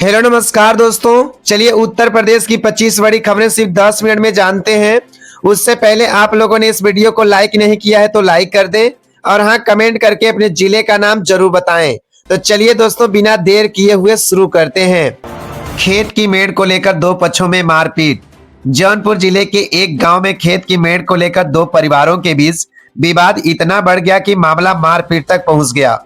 Hello नमस्कार दोस्तों, चलिए उत्तर प्रदेश की 25 बड़ी खबरें सिर्फ 10 मिनट में जानते हैं। उससे पहले आप लोगों ने इस वीडियो को लाइक नहीं किया है तो लाइक कर दें और हाँ, कमेंट करके अपने जिले का नाम जरूर बताएं। तो चलिए दोस्तों, बिना देर किए हुए शुरू करते हैं। खेत की मेड़ को लेकर दो पक्षों में मारपीट। जौनपुर जिले के एक गांव में खेत की मेड़ को लेकर दो परिवारों के बीच विवाद इतना बढ़ गया कि मामला मारपीट तक पहुंच गया।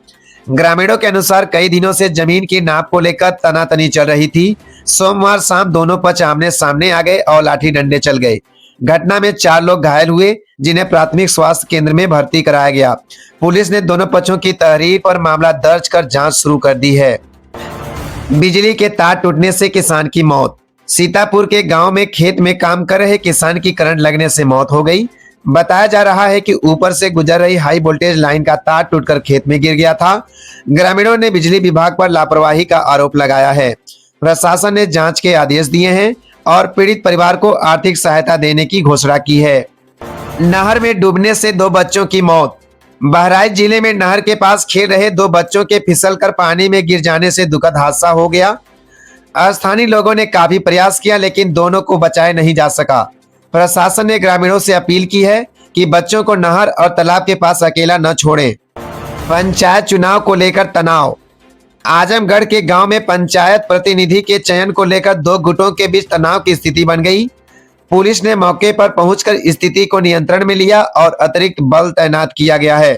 ग्रामीणों के अनुसार कई दिनों से जमीन की नाप को लेकर तनातनी चल रही थी। सोमवार शाम दोनों पक्ष आमने सामने आ गए और लाठी डंडे चल गए। घटना में 4 लोग घायल हुए, जिन्हें प्राथमिक स्वास्थ्य केंद्र में भर्ती कराया गया। पुलिस ने दोनों पक्षों की तहरीर पर मामला दर्ज कर जांच शुरू कर दी है। बिजली के तार टूटने से किसान की मौत। सीतापुर के गांव में खेत में काम कर रहे किसान की करंट लगने से मौत हो गई। बताया जा रहा है कि ऊपर से गुजर रही हाई वोल्टेज लाइन का तार टूटकर खेत में गिर गया था। ग्रामीणों ने बिजली विभाग पर लापरवाही का आरोप लगाया है। प्रशासन ने जांच के आदेश दिए हैं और पीड़ित परिवार को आर्थिक सहायता देने की घोषणा की है। नहर में डूबने से 2 बच्चों की मौत। बहराइच जिले में नहर के पास खेल रहे 2 बच्चों के फिसलकर पानी में गिर जाने से दुखद हादसा हो गया। स्थानीय लोगों ने काफी प्रयास किया, लेकिन दोनों को बचाया नहीं जा सका। प्रशासन ने ग्रामीणों से अपील की है कि बच्चों को नहर और तालाब के पास अकेला न छोड़ें। पंचायत चुनाव को लेकर तनाव। आजमगढ़ के गांव में पंचायत प्रतिनिधि के चयन को लेकर 2 गुटों के बीच तनाव की स्थिति बन गई। पुलिस ने मौके पर पहुंचकर स्थिति को नियंत्रण में लिया और अतिरिक्त बल तैनात किया गया है।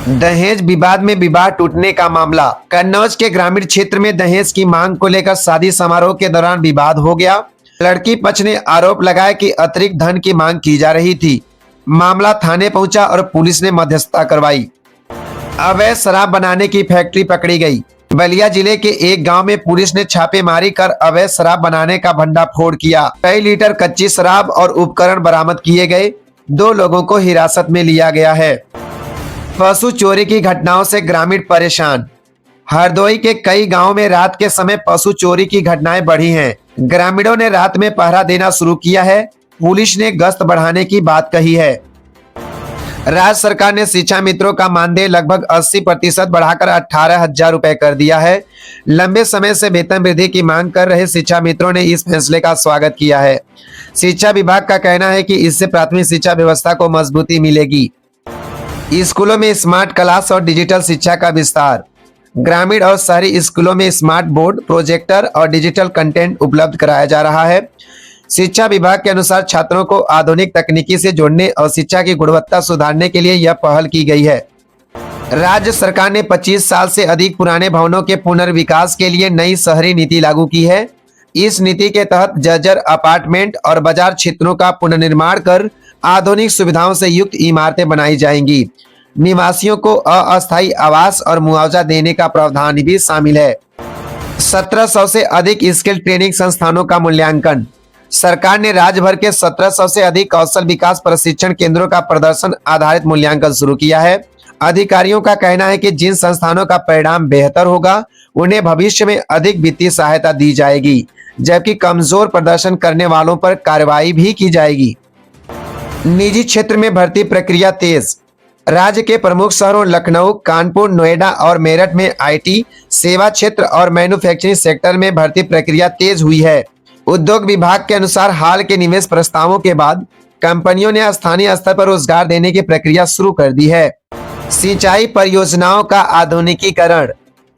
दहेज विवाद में विवाह टूटने का मामला। कन्नौज के ग्रामीण क्षेत्र में दहेज की मांग को लेकर शादी समारोह के दौरान विवाद हो गया। लड़की पक्ष ने आरोप लगाया कि अतिरिक्त धन की मांग की जा रही थी। मामला थाने पहुंचा और पुलिस ने मध्यस्थता करवाई। अवैध शराब बनाने की फैक्ट्री पकड़ी गई। बलिया जिले के एक गांव में पुलिस ने छापेमारी कर अवैध शराब बनाने का भंडाफोड़ किया। कई लीटर कच्ची शराब और उपकरण बरामद किए गए। 2 लोगों को हिरासत में लिया गया है। पशु चोरी की घटनाओं से ग्रामीण परेशान। हरदोई के कई गांवों में रात के समय पशु चोरी की घटनाएं बढ़ी हैं। ग्रामीणों ने रात में पहरा देना शुरू किया है। पुलिस ने गश्त बढ़ाने की बात कही है। राज्य सरकार ने शिक्षा मित्रों का मानदेय लगभग 80% बढ़ाकर 18,000 रुपए कर दिया है। लंबे समय से वेतन वृद्धि की मांग कर रहे शिक्षा मित्रों ने इस फैसले का स्वागत किया है। शिक्षा विभाग का कहना है कि इससे प्राथमिक शिक्षा व्यवस्था को मजबूती मिलेगी। स्कूलों में स्मार्ट क्लास और डिजिटल शिक्षा का विस्तार। ग्रामीण और शहरी स्कूलों में स्मार्ट बोर्ड, प्रोजेक्टर और डिजिटल कंटेंट उपलब्ध कराया जा रहा है। शिक्षा विभाग के अनुसार छात्रों को आधुनिक तकनीकी से जोड़ने और शिक्षा की गुणवत्ता सुधारने के लिए यह पहल की गई है। राज्य सरकार ने 25 साल से अधिक पुराने भवनों के पुनर्विकास के लिए नई शहरी नीति लागू की है। इस नीति के तहत जर्जर अपार्टमेंट और बाजार क्षेत्रों का पुनर्निर्माण कर आधुनिक सुविधाओं से युक्त इमारतें बनाई जाएंगी। निवासियों को अस्थायी आवास और मुआवजा देने का प्रावधान भी शामिल है। 1700 से अधिक स्किल ट्रेनिंग संस्थानों का मूल्यांकन। सरकार ने राज्य भर के 1700 से अधिक कौशल विकास प्रशिक्षण केंद्रों का प्रदर्शन आधारित मूल्यांकन शुरू किया है। अधिकारियों का कहना है कि जिन संस्थानों का परिणाम बेहतर होगा उन्हें भविष्य में अधिक वित्तीय सहायता दी जाएगी, जबकि कमजोर प्रदर्शन करने वालों पर कार्रवाई भी की जाएगी। निजी क्षेत्र में भर्ती प्रक्रिया तेज। राज्य के प्रमुख शहरों लखनऊ, कानपुर, नोएडा और मेरठ में आईटी, सेवा क्षेत्र और मैन्युफैक्चरिंग सेक्टर में भर्ती प्रक्रिया तेज हुई है। उद्योग विभाग के अनुसार हाल के निवेश प्रस्तावों के बाद कंपनियों ने स्थानीय स्तर पर रोजगार देने की प्रक्रिया शुरू कर दी है। सिंचाई परियोजनाओं का आधुनिकीकरण।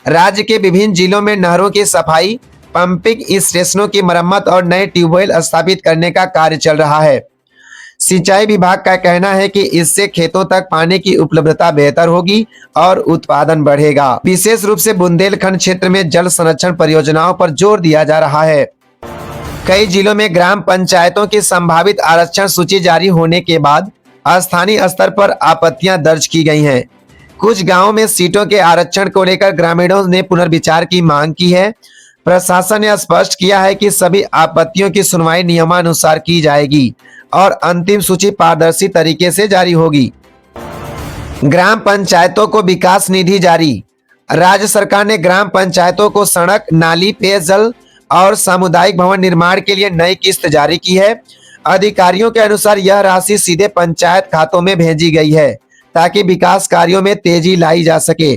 राज्य के विभिन्न जिलों में नहरों की सफाई, पंपिंग स्टेशनों की मरम्मत और नए ट्यूबवेल स्थापित करने का कार्य चल रहा है। सिंचाई विभाग का कहना है कि इससे खेतों तक पानी की उपलब्धता बेहतर होगी और उत्पादन बढ़ेगा। विशेष रूप से बुंदेलखंड क्षेत्र में जल संरक्षण परियोजनाओं पर जोर दिया जा रहा है। कई जिलों में ग्राम पंचायतों की संभावित आरक्षण सूची जारी होने के बाद स्थानीय स्तर पर आपत्तियां दर्ज की गई हैं। कुछ गांवों में सीटों के आरक्षण को लेकर ग्रामीणों ने पुनर्विचार की मांग की है। प्रशासन ने स्पष्ट किया है कि सभी आपत्तियों की सुनवाई नियमानुसार की जाएगी और अंतिम सूची पारदर्शी तरीके से जारी होगी। ग्राम पंचायतों को विकास निधि जारी। राज्य सरकार ने ग्राम पंचायतों को सड़क, नाली, पेयजल और सामुदायिक भवन निर्माण के लिए नई किस्त जारी की है। अधिकारियों के अनुसार यह राशि सीधे पंचायत खातों में भेजी गई है ताकि विकास कार्यों में तेजी लाई जा सके।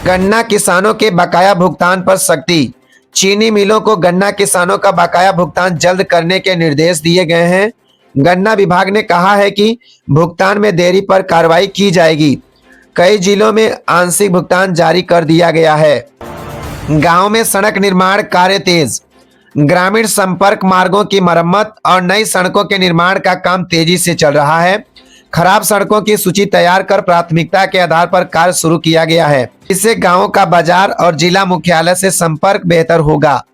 गन्ना किसानों के बकाया भुगतान पर सख्ती। चीनी मिलों को गन्ना किसानों का बकाया भुगतान जल्द करने के निर्देश दिए गए हैं। गन्ना विभाग ने कहा है कि भुगतान में देरी पर कार्रवाई की जाएगी। कई जिलों में आंशिक भुगतान जारी कर दिया गया है। गांव में सड़क निर्माण कार्य तेज। ग्रामीण संपर्क मार्गों की मरम्मत और नई सड़कों के निर्माण का काम तेजी से चल रहा है। खराब सड़कों की सूची तैयार कर प्राथमिकता के आधार पर कार्य शुरू किया गया है। इससे गांवों का बाजार और जिला मुख्यालय से संपर्क बेहतर होगा।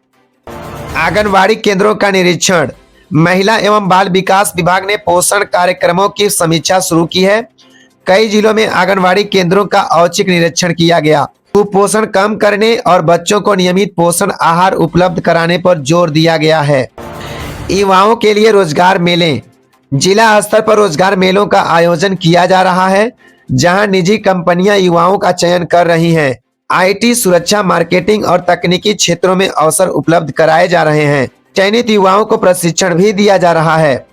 आंगनवाड़ी केंद्रों का निरीक्षण। महिला एवं बाल विकास विभाग ने पोषण कार्यक्रमों की समीक्षा शुरू की है। कई जिलों में आंगनवाड़ी केंद्रों का औचक निरीक्षण किया गया। कुपोषण कम करने और बच्चों को नियमित पोषण आहार उपलब्ध कराने पर जोर दिया गया है। युवाओं के लिए रोजगार मेले। जिला स्तर पर रोजगार मेलों का आयोजन किया जा रहा है, जहां निजी कंपनियां युवाओं का चयन कर रही हैं। आईटी, सुरक्षा, मार्केटिंग और तकनीकी क्षेत्रों में अवसर उपलब्ध कराए जा रहे हैं। चयनित युवाओं को प्रशिक्षण भी दिया जा रहा है।